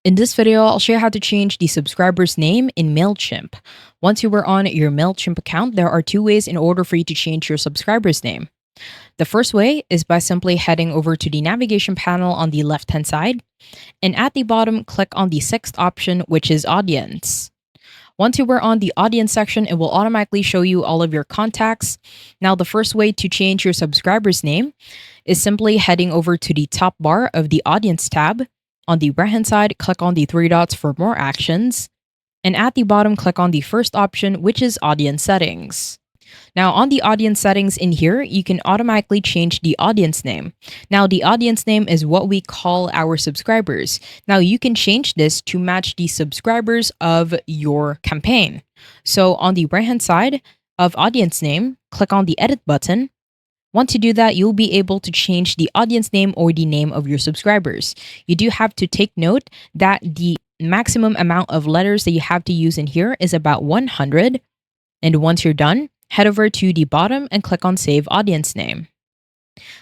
In this video, I'll show you how to change the subscriber's name in Mailchimp. Once you are on your Mailchimp account, there are two ways in order for you to change your subscriber's name. The first way is by simply heading over to the navigation panel on the left-hand side, and at the bottom, click on the sixth option, which is Audience. Once you are on the Audience section, it will automatically show you all of your contacts. Now, the first way to change your subscriber's name is simply heading over to the top bar of the Audience tab. On the right-hand side, click on the three dots for more actions. And at the bottom, click on the first option, which is Audience Settings. Now, on the audience settings in here, you can automatically change the audience name. Now, the audience name is what we call our subscribers. Now, you can change this to match the subscribers of your campaign. So on the right-hand side of audience name, click on the edit button. Once you do that, you'll be able to change the audience name or the name of your subscribers. You do have to take note that the maximum amount of letters that you have to use in here is about 100. And once you're done, head over to the bottom and click on Save Audience Name.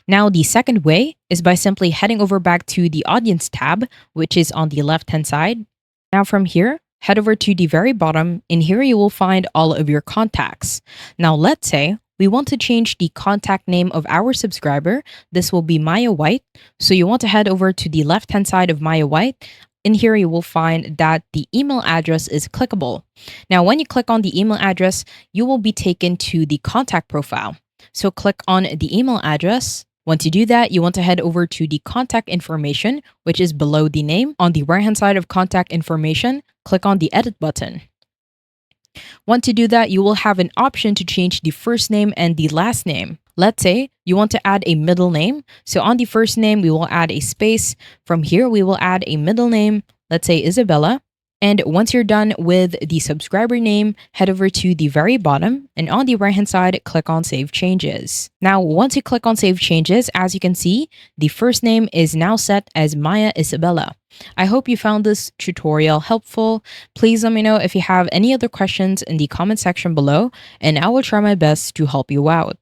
Now, the second way is by simply heading over back to the Audience tab, which is on the left-hand side. Now from here, head over to the very bottom. In here, you will find all of your contacts. Now, let's say we want to change the contact name of our subscriber. This will be Maya White. So you want to head over to the left-hand side of Maya White. In here, you will find that the email address is clickable. Now, when you click on the email address, you will be taken to the contact profile. So click on the email address. Once you do that, you want to head over to the contact information, which is below the name. On the right-hand side of contact information, click on the edit button. Once you do that, you will have an option to change the first name and the last name. Let's say you want to add a middle name. So on the first name, we will add a space. From here, we will add a middle name. Let's say Isabella. And once you're done with the subscriber name, head over to the very bottom, and on the right-hand side, click on Save Changes. Now, once you click on Save Changes, as you can see, the first name is now set as Maya Isabella. I hope you found this tutorial helpful. Please let me know if you have any other questions in the comment section below, and I will try my best to help you out.